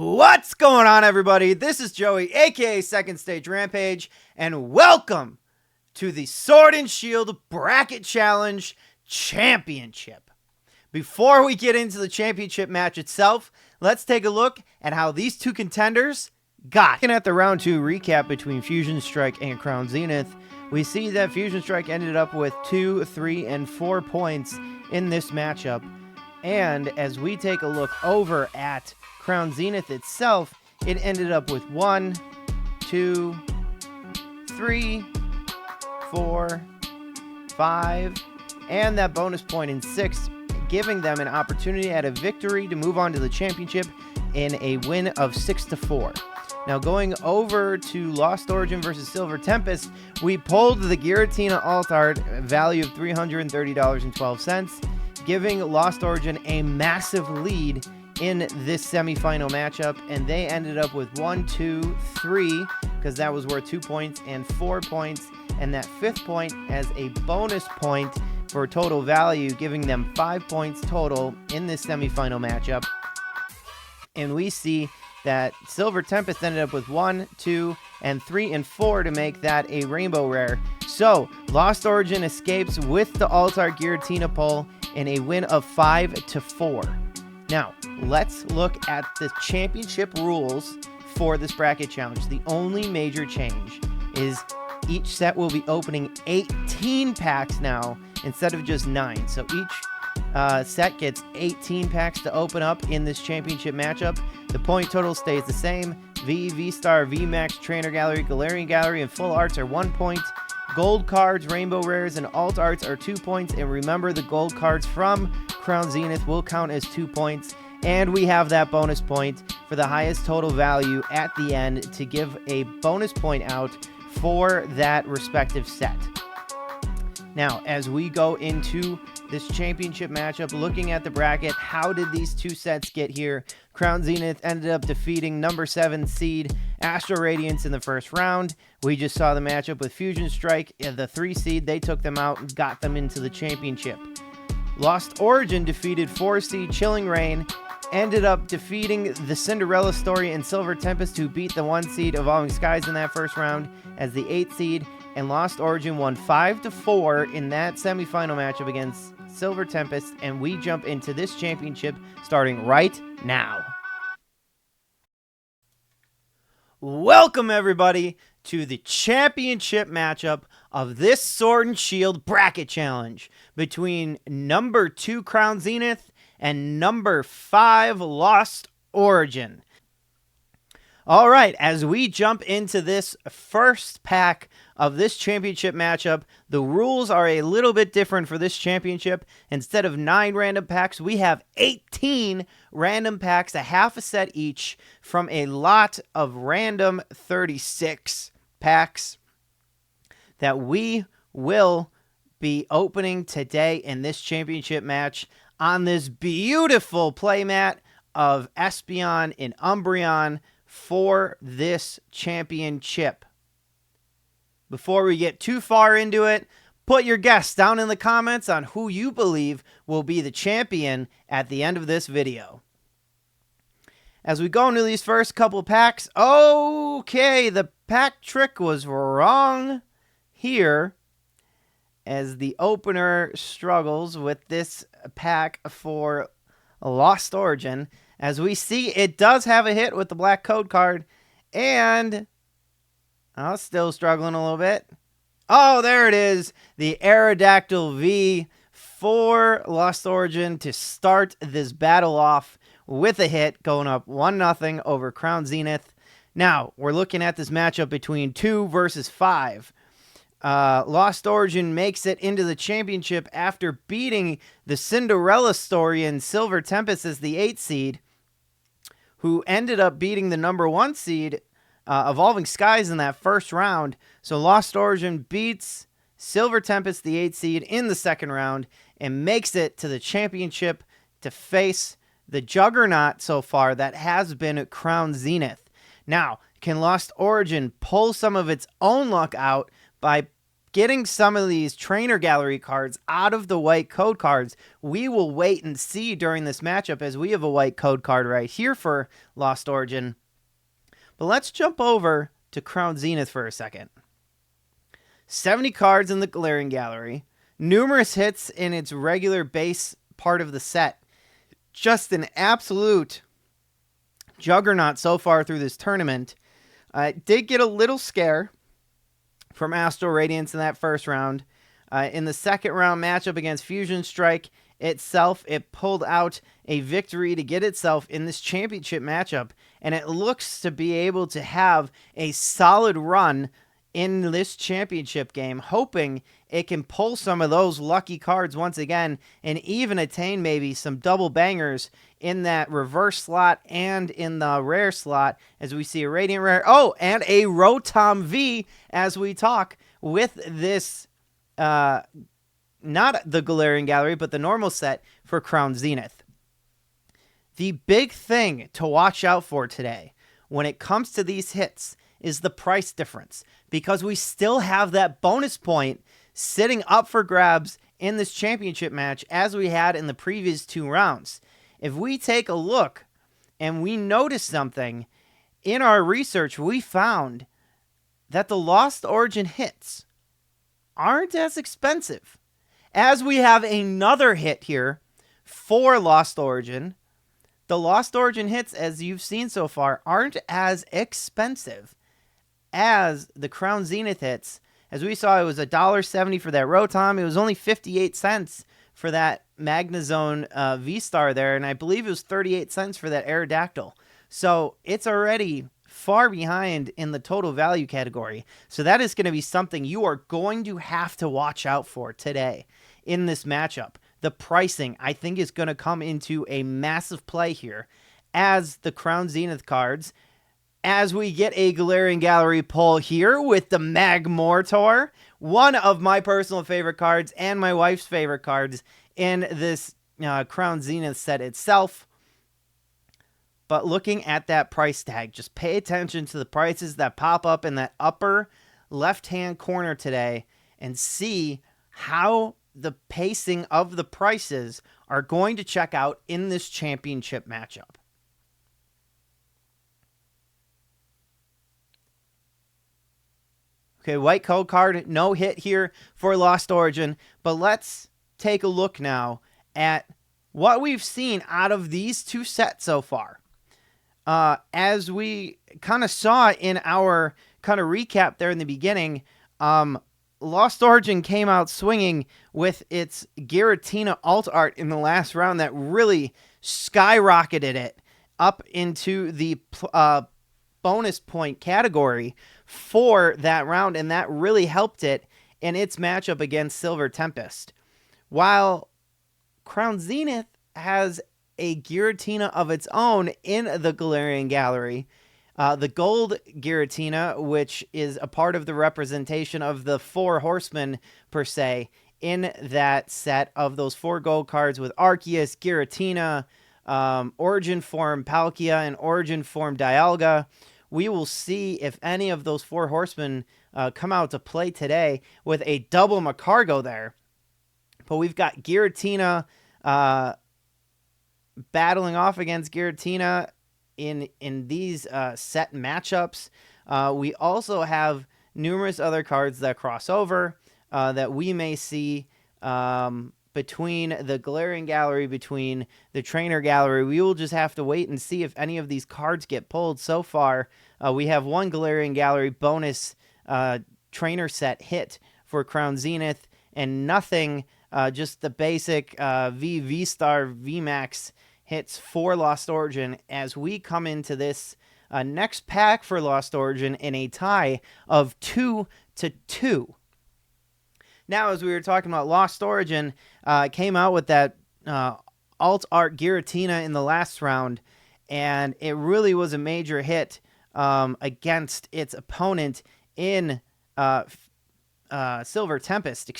What's going on, everybody? This is Joey, aka Second Stage Rampage, and welcome to the Sword and Shield Bracket Challenge Championship. Before we get into the championship match itself, let's take a look at how these two contenders got. Looking at the round 2 recap between Fusion Strike and Crown Zenith, we see that Fusion Strike ended up with 2, 3, and 4 points in this matchup. And as we take a look over at Crown Zenith itself, it ended up with 1, 2, 3, 4, 5, and that bonus point in 6, giving them an opportunity at a victory to move on to the championship in a win of 6-4. Now going over to Lost Origin versus Silver Tempest, we pulled the Giratina alt art value of $330.12, giving Lost Origin a massive lead in this semifinal matchup, and they ended up with 1, 2, 3, because that was worth 2 points, and 4 points, and that 5th point as a bonus point for total value, giving them 5 points total in this semifinal matchup. And we see that Silver Tempest ended up with 1, 2, and 3, and 4 to make that a rainbow rare. So Lost Origin escapes with the alt-art Giratina pull in a win of 5-4. Now, let's look at the championship rules for this bracket challenge. The only major change is each set will be opening 18 packs now instead of just 9. So each set gets 18 packs to open up in this championship matchup. The point total stays the same. V, V-Star, V-Max, Trainer Gallery, Galarian Gallery, and Full Arts are 1 point. Gold cards, Rainbow Rares, and Alt Arts are 2 points. And remember, the gold cards from Crown Zenith will count as 2 points. And we have that bonus point for the highest total value at the end to give a bonus point out for that respective set. Now, as we go into this championship matchup, looking at the bracket, how did these two sets get here? Crown Zenith ended up defeating number 7 seed Astro Radiance in the first round. We just saw the matchup with Fusion Strike, the 3 seed. They took them out and got them into the championship. Lost Origin defeated 4 seed Chilling Reign, ended up defeating the Cinderella Story and Silver Tempest, who beat the 1 seed Evolving Skies in that first round as the 8 seed. And Lost Origin won 5-4 in that semifinal matchup against Silver Tempest, and we jump into this championship starting right now. Welcome, everybody, to the championship matchup of this Sword and Shield Bracket Challenge between number 2 Crown Zenith and number 5 Lost Origin. All right, as we jump into this first pack of this championship matchup, the rules are a little bit different for this championship. Instead of 9 random packs, we have 18 random packs, a half a set each, from a lot of random 36 packs that we will be opening today in this championship match on this beautiful playmat of Espeon and Umbreon for this championship. Before we get too far into it, put your guess down in the comments on who you believe will be the champion at the end of this video. As we go into these first couple packs, okay, the pack trick was wrong here as the opener struggles with this pack for Lost Origin. As we see, it does have a hit with the black code card, and I'm still struggling a little bit. Oh, there it is, the Aerodactyl V for Lost Origin to start this battle off with a hit, going up 1-0 over Crown Zenith. Now, we're looking at this matchup between 2 versus 5. Lost Origin makes it into the championship after beating the Cinderella Story and Silver Tempest as the 8 seed, who ended up beating the number 1 seed, Evolving Skies, in that first round. So Lost Origin beats Silver Tempest, the 8 seed, in the second round and makes it to the championship to face the juggernaut so far that has been Crown Zenith. Now, can Lost Origin pull some of its own luck out by getting some of these trainer gallery cards out of the white code cards. We will wait and see during this matchup, as we have a white code card right here for Lost Origin. But let's jump over to Crown Zenith for a second. 70 cards in the Galarian Gallery. Numerous hits in its regular base part of the set. Just an absolute juggernaut so far through this tournament. Did get a little scare from Astral Radiance in that first round. In the second round matchup against Fusion Strike itself, it pulled out a victory to get itself in this championship matchup, and it looks to be able to have a solid run in this championship game, hoping it can pull some of those lucky cards once again and even attain maybe some double bangers in that reverse slot and in the rare slot, as we see a Radiant Rare. Oh, and a Rotom V as we talk with this, not the Galarian Gallery, but the normal set for Crown Zenith. The big thing to watch out for today when it comes to these hits is the price difference, because we still have that bonus point sitting up for grabs in this championship match as we had in the previous 2 rounds. If we take a look and we notice something in our research, we found that the Lost Origin hits aren't as expensive. As we have another hit here for Lost Origin, the Lost Origin hits, as you've seen so far, aren't as expensive as the Crown Zenith hits. As we saw, it was $1.70 for that Rotom. It was only 58 cents for that Magnezone V-Star there, and I believe it was 38 cents for that Aerodactyl. So it's already far behind in the total value category. So that is going to be something you are going to have to watch out for today in this matchup. The pricing, I think, is going to come into a massive play here as the Crown Zenith cards, as we get a Galarian Gallery pull here with the Magmortar, one of my personal favorite cards and my wife's favorite cards in this Crown Zenith set itself. But looking at that price tag, just pay attention to the prices that pop up in that upper left-hand corner today and see how the pacing of the prices are going to check out in this championship matchup. Okay, white code card, no hit here for Lost Origin, but let's take a look now at what we've seen out of these 2 sets so far. As we kind of saw in our kind of recap there in the beginning, Lost Origin came out swinging with its Giratina alt art in the last round that really skyrocketed it up into the bonus point category for that round, and that really helped it in its matchup against Silver Tempest. While Crown Zenith has a Giratina of its own in the Galarian Gallery, the gold Giratina, which is a part of the representation of the 4 horsemen per se in that set of those 4 gold cards with Arceus, Giratina, Origin Form Palkia, and Origin Form Dialga. We will see if any of those 4 horsemen come out to play today with a double Macargo there. But we've got Giratina battling off against Giratina in these set matchups. We also have numerous other cards that cross over that we may see between the Galarian Gallery, between the Trainer Gallery. We will just have to wait and see if any of these cards get pulled. So far, we have one Galarian Gallery bonus trainer set hit for Crown Zenith, and nothing, just the basic V-Star, V-Max hits for Lost Origin as we come into this next pack for Lost Origin in a tie of 2-2. Now, as we were talking about, Lost Origin came out with that alt art Giratina in the last round, and it really was a major hit against its opponent in Silver Tempest.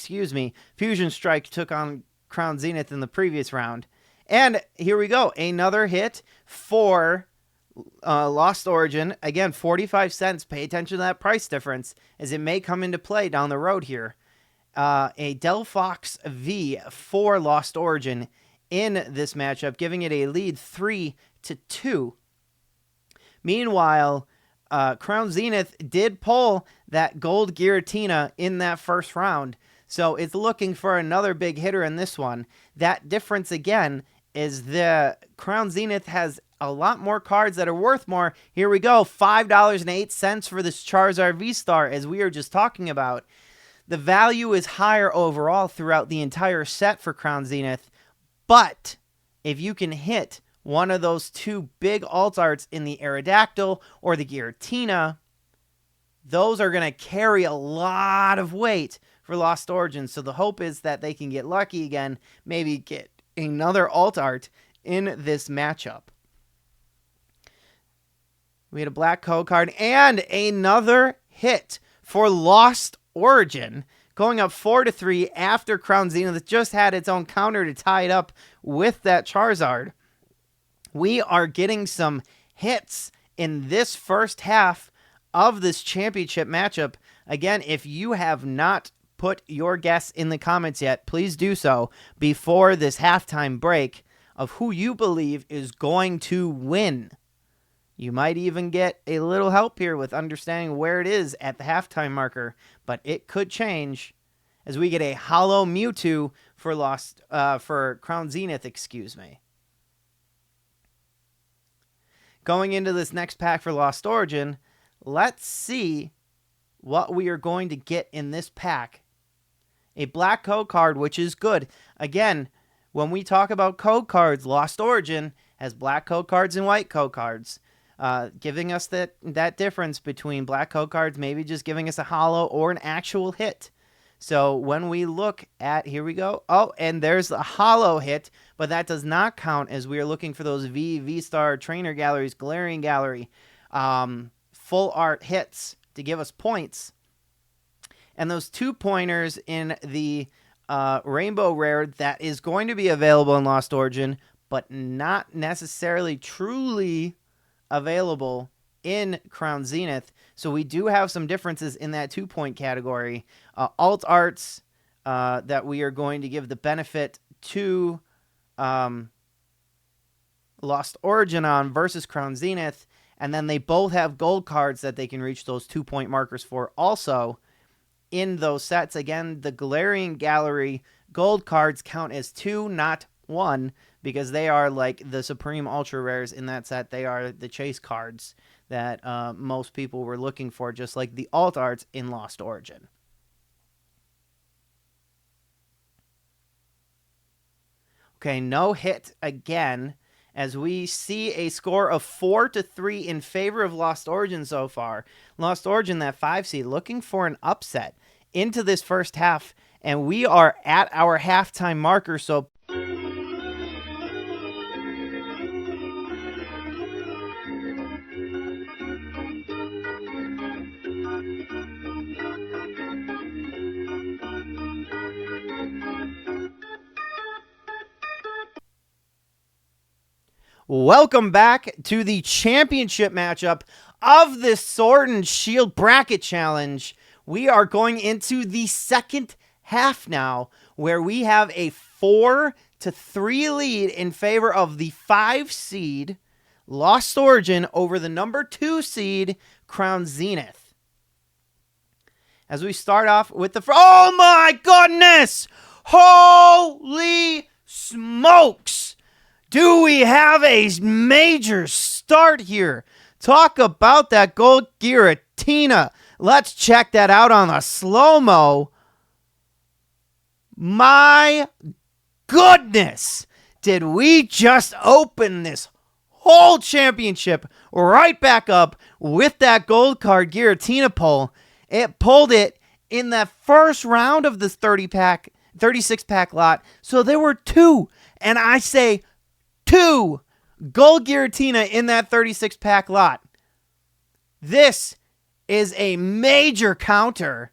Fusion Strike took on Crown Zenith in the previous round. And here we go, another hit for Lost Origin, again, 45 cents. Pay attention to that price difference as it may come into play down the road here. A Delphox V for Lost Origin in this matchup, giving it a lead 3-2. Meanwhile, Crown Zenith did pull that gold Giratina in that first round, so it's looking for another big hitter in this one. That difference, again, is the Crown Zenith has a lot more cards that are worth more. Here we go, $5.08 for this Charizard V-Star, as we are just talking about. The value is higher overall throughout the entire set for Crown Zenith, but if you can hit one of those two big alt arts in the Aerodactyl or the Giratina, those are going to carry a lot of weight for Lost Origins. So the hope is that they can get lucky again, maybe get another alt art in this matchup. We had a black code card and another hit for Lost Origin, going up 4-3 after Crown Zenith just had its own counter to tie it up with that Charizard. We are getting some hits in this first half of this championship matchup. Again, if you have not put your guess in the comments yet, please do so before this halftime break of who you believe is going to win. You might even get a little help here with understanding where it is at the halftime marker, but it could change as we get a hollow Mewtwo for Crown Zenith, excuse me. Going into this next pack for Lost Origin, let's see what we are going to get in this pack. A black code card, which is good. Again, when we talk about code cards, Lost Origin has black code cards and white code cards. Giving us that difference between black code cards, maybe just giving us a hollow or an actual hit. So when we look at, here we go. Oh, and there's a hollow hit, but that does not count as we are looking for those V-Star Trainer Galleries, Galarian Gallery, full art hits to give us points. And those 2 pointers in the Rainbow Rare that is going to be available in Lost Origin, but not necessarily truly available in Crown Zenith. So we do have some differences in that 2-point category. Alt arts that we are going to give the benefit to Lost Origin on versus Crown Zenith. And then they both have gold cards that they can reach those 2-point markers for also in those sets. Again, the Galarian Gallery gold cards count as 2, not 1, because they are like the Supreme Ultra Rares in that set. They are the chase cards that most people were looking for, just like the alt arts in Lost Origin. Okay, no hit again, as we see a score of 4-3 in favor of Lost Origin so far. Lost Origin, that 5 seed, looking for an upset into this first half, and we are at our halftime marker, so welcome back to the championship matchup of this Sword and Shield Bracket Challenge. We are going into the second half now, where we have a 4-3 lead in favor of the 5 seed Lost Origin over the number 2 seed Crown Zenith. As we start off with the... Oh my goodness! Holy smokes! Do we have a major start here? Talk about that gold Giratina. Let's check that out on the slow-mo. My goodness. Did we just open this whole championship right back up with that gold card Giratina pull? It pulled it in that first round of this 36-pack lot. So there were 2. And I say 2 gold Giratina in that 36-pack lot. This is a major counter,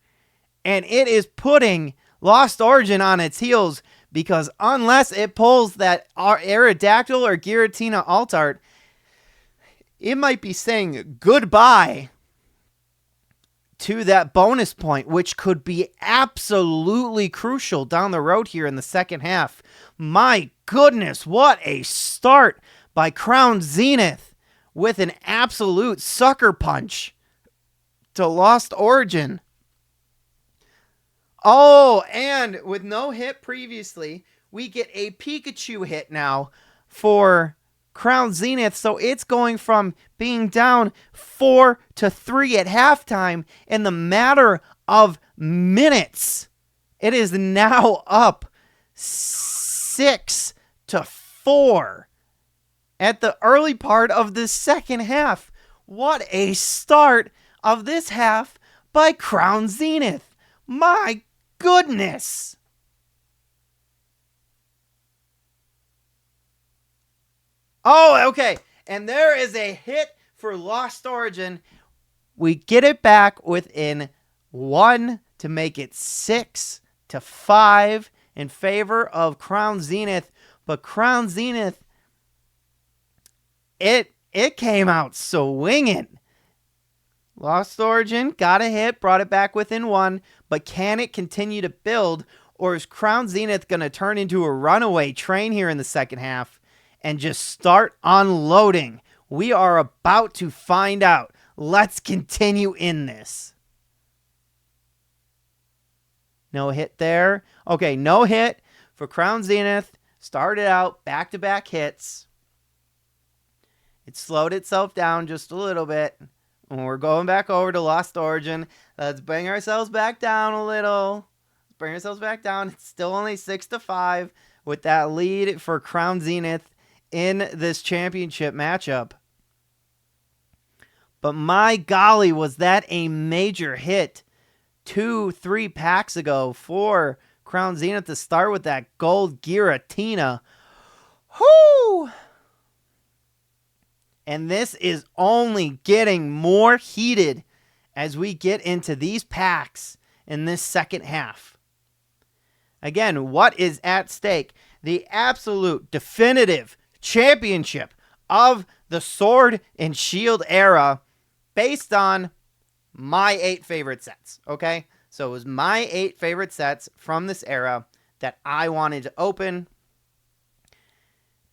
and it is putting Lost Origin on its heels, because unless it pulls that Aerodactyl or Giratina alt art, it might be saying goodbye to that bonus point, which could be absolutely crucial down the road here in the second half. My goodness, what a start by Crown Zenith with an absolute sucker punch to Lost Origin. Oh, and with no hit previously, we get a Pikachu hit now for Crown Zenith. So it's going from being down 4-3 at halftime in the matter of minutes. It is now up 6-4 at the early part of the second half. What a start of this half by Crown Zenith. My goodness. Oh, okay. And there is a hit for Lost Origin. We get it back within 1 to make it 6-5 in favor of Crown Zenith. But Crown Zenith, it came out swinging. Lost Origin got a hit, brought it back within 1, but can it continue to build, or is Crown Zenith going to turn into a runaway train here in the second half and just start unloading? We are about to find out. Let's continue in this. No hit there. Okay, no hit for Crown Zenith. Started out back-to-back hits. It slowed itself down just a little bit. And we're going back over to Lost Origin. Let's bring ourselves back down a little. Bring ourselves back down. It's still only 6-5 with that lead for Crown Zenith in this championship matchup. But my golly, was that a major hit 2-3 packs ago for Crown Zenith to start with that gold Giratina. Whoo! And this is only getting more heated as we get into these packs in this second half. Again, what is at stake? The absolute definitive championship of the Sword and Shield era based on my 8 favorite sets, okay? So it was my 8 favorite sets from this era that I wanted to open.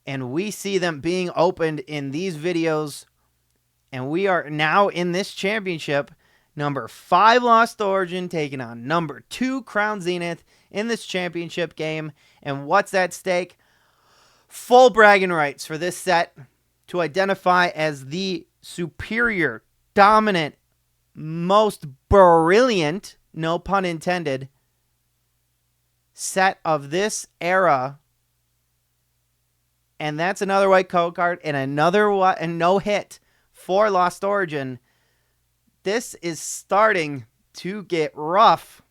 And we see them being opened in these videos. And we are now in this championship. Number 5 Lost Origin taking on number 2 Crown Zenith in this championship game. And what's at stake? Full bragging rights for this set to identify as the superior, dominant, most brilliant, no pun intended, set of this era. And that's another white code card and another and no hit for Lost Origin. This is starting to get rough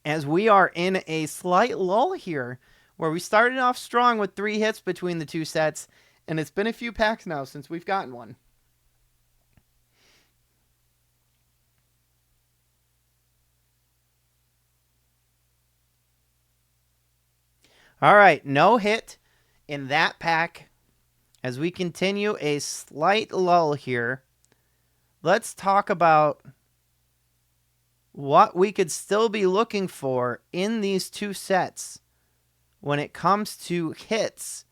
as we are in a slight lull here where we started off strong with 3 hits between the two sets, and it's been a few packs now since we've gotten one. All right, no hit in that pack. As we continue a slight lull here, let's talk about what we could still be looking for in these two sets when it comes to hits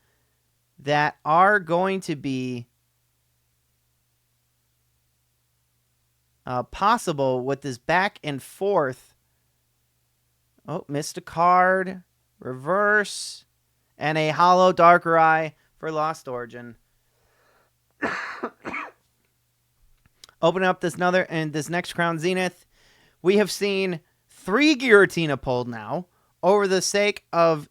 that are going to be possible with this back and forth. Oh, missed a card. Reverse. And a hollow Darker Eye for Lost Origin. Open up this next Crown Zenith. We have seen 3 Giratina pulled now over the sake of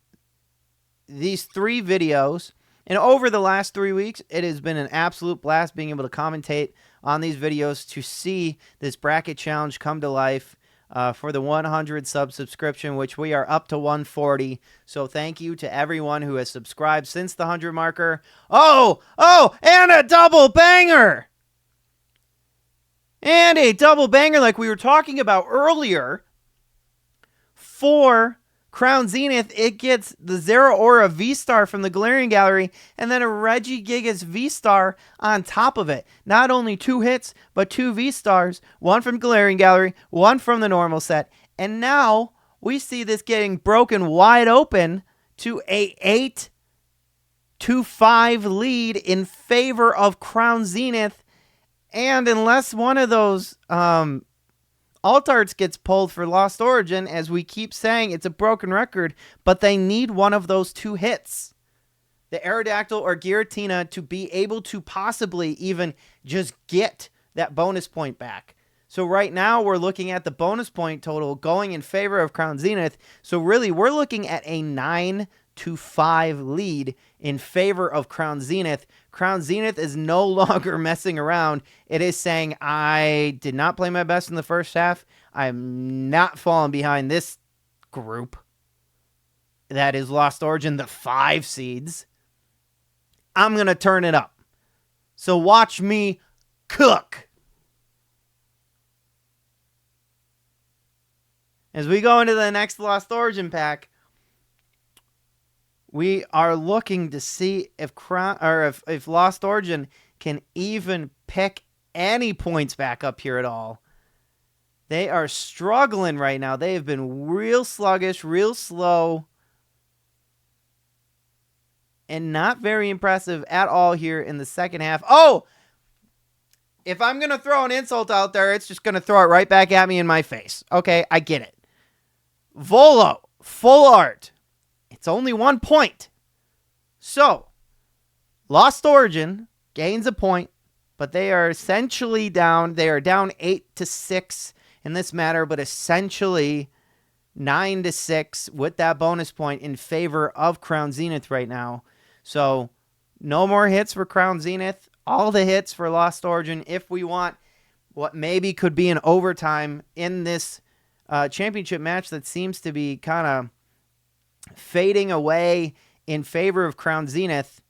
these 3 videos. And over the last 3 weeks, it has been an absolute blast being able to commentate on these videos to see this bracket challenge come to life. For the 100 sub subscription, which we are up to 140. So thank you to everyone who has subscribed since the 100 marker. Oh, and a double banger. And a double banger like we were talking about earlier for Crown Zenith, it gets the Zero Aura V-Star from the Galarian Gallery, and then a Regigigas V-Star on top of it. Not only 2 hits, but 2 V-Stars, one from Galarian Gallery, one from the normal set. And now we see this getting broken wide open to a 8-5 lead in favor of Crown Zenith. And unless one of those Altarts gets pulled for Lost Origin, as we keep saying, it's a broken record, but they need one of those 2 hits, the Aerodactyl or Giratina, to be able to possibly even just get that bonus point back. So right now we're looking at the bonus point total going in favor of Crown Zenith. So really we're looking at a 9-5 lead in favor of Crown Zenith. Crown Zenith is no longer messing around. It is saying, I did not play my best in the first half. I'm not falling behind this group that is Lost Origin, the 5 seeds. I'm going to turn it up. So watch me cook. As we go into the next Lost Origin pack, we are looking to see if if Lost Origin can even pick any points back up here at all. They are struggling right now. They have been real sluggish, real slow, and not very impressive at all here in the second half. Oh! If I'm going to throw an insult out there, it's just going to throw it right back at me in my face. Okay, I get it. Volo, full art. It's only 1 point. So, Lost Origin gains a point, but they are essentially down. They are down 8-6 in this matter, but essentially 9-6 with that bonus point in favor of Crown Zenith right now. So, no more hits for Crown Zenith. All the hits for Lost Origin if we want what maybe could be an overtime in this championship match that seems to be kind of fading away in favor of Crown Zenith.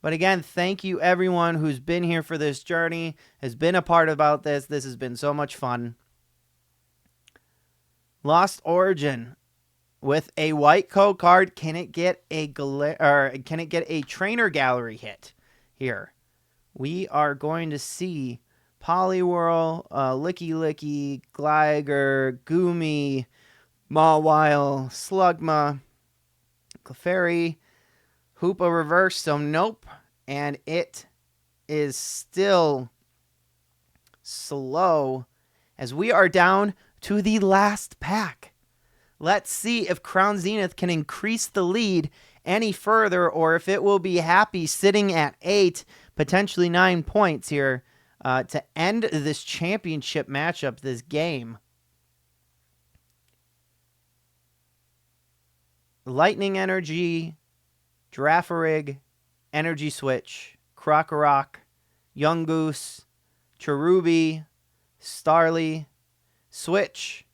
But again, thank you everyone who's been here for this journey, has been a part about this. This has been so much fun. Lost Origin with a white code card. Can it get a trainer gallery hit here? We are going to see Poliwhirl, Licky Licky, Gligar, Goomy, Mawile, Slugma, Clefairy, Hoopa reverse, so nope. And it is still slow as we are down to the last pack. Let's see if Crown Zenith can increase the lead any further, or if it will be happy sitting at 8, potentially 9 points here to end this championship matchup, this game. Lightning Energy, Girafarig, Energy Switch, Krokorok, Yungoos, Cherubi, Starly, Switch,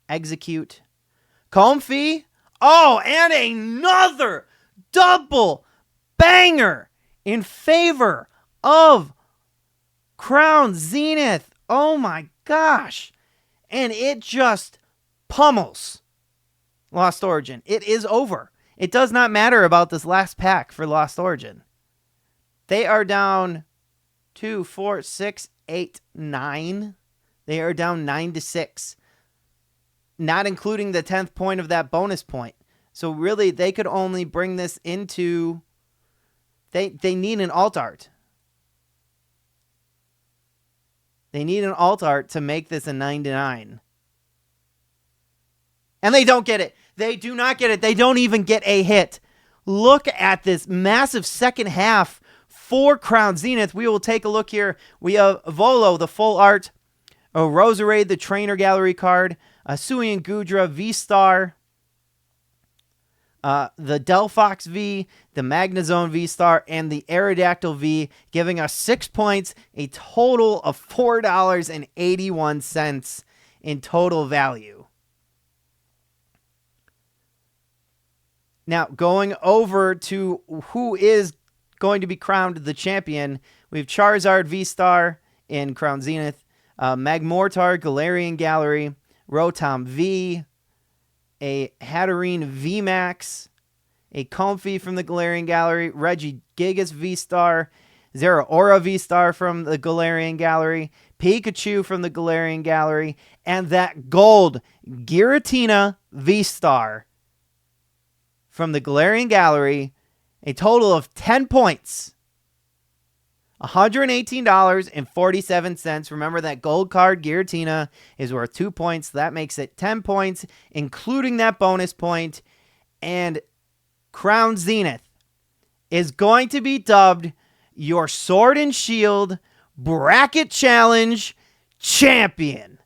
Execute, Comfey. Oh, and another double banger in favor of Crown Zenith. Oh my gosh. And it just pummels Lost Origin. It is over. It does not matter about this last pack for Lost Origin. They are down 2, 4, 6, 8, 9. They are down 9-6. Not including the 10th point of that bonus point. So really, they could only bring this into... They need an alt art. They need an alt art to make this a 9-9. And they don't get it. They do not get it. They don't even get a hit. Look at this massive second half for Crown Zenith. We will take a look here. We have Volo, the full art. Roserade, the trainer gallery card. Suian Gudra, V-Star. The Delphox V, the Magnezone V-Star, and the Aerodactyl V, giving us 6 points, a total of $4.81 in total value. Now, going over to who is going to be crowned the champion, we have Charizard V-Star in Crown Zenith, Magmortar, Galarian Gallery, Rotom V, a Hatterene VMAX, a Comfy from the Galarian Gallery, Reggie Gigas V-Star, Zeraora V-Star from the Galarian Gallery, Pikachu from the Galarian Gallery, and that gold Giratina V-Star from the Galarian Gallery. A total of 10 points. $118.47. Remember that gold card Giratina is worth 2 points. That makes it 10 points, including that bonus point. And Crown Zenith is going to be dubbed your Sword and Shield Bracket Challenge Champion.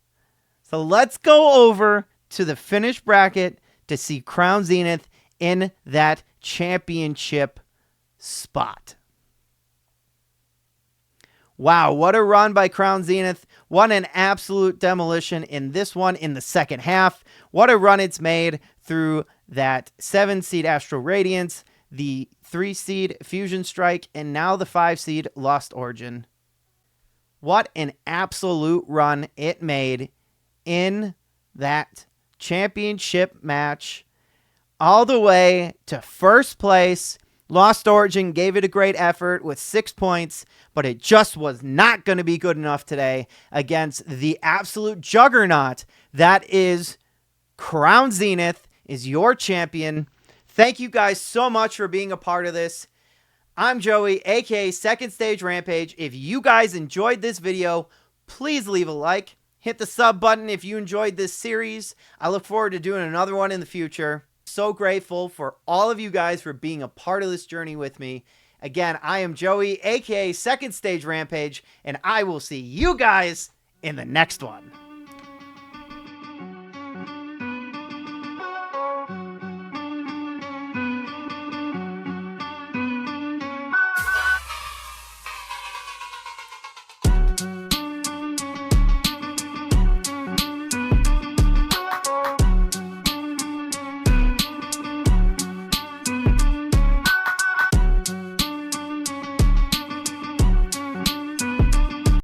So let's go over to the finished bracket to see Crown Zenith in that championship spot. Wow, what a run by Crown Zenith. What an absolute demolition in this one in the second half. What a run it's made through that 7-seed Astral Radiance, the 3-seed Fusion Strike, and now the 5-seed Lost Origin. What an absolute run it made in that championship match. All the way to first place. Lost Origin gave it a great effort with 6 points, but it just was not going to be good enough today against the absolute juggernaut that is Crown Zenith, is your champion. Thank you guys so much for being a part of this. I'm Joey, aka Second Stage Rampage. If you guys enjoyed this video, please leave a like. Hit the sub button if you enjoyed this series. I look forward to doing another one in the future. So grateful for all of you guys for being a part of this journey with me. Again, I am Joey, aka Second Stage Rampage, and I will see you guys in the next one.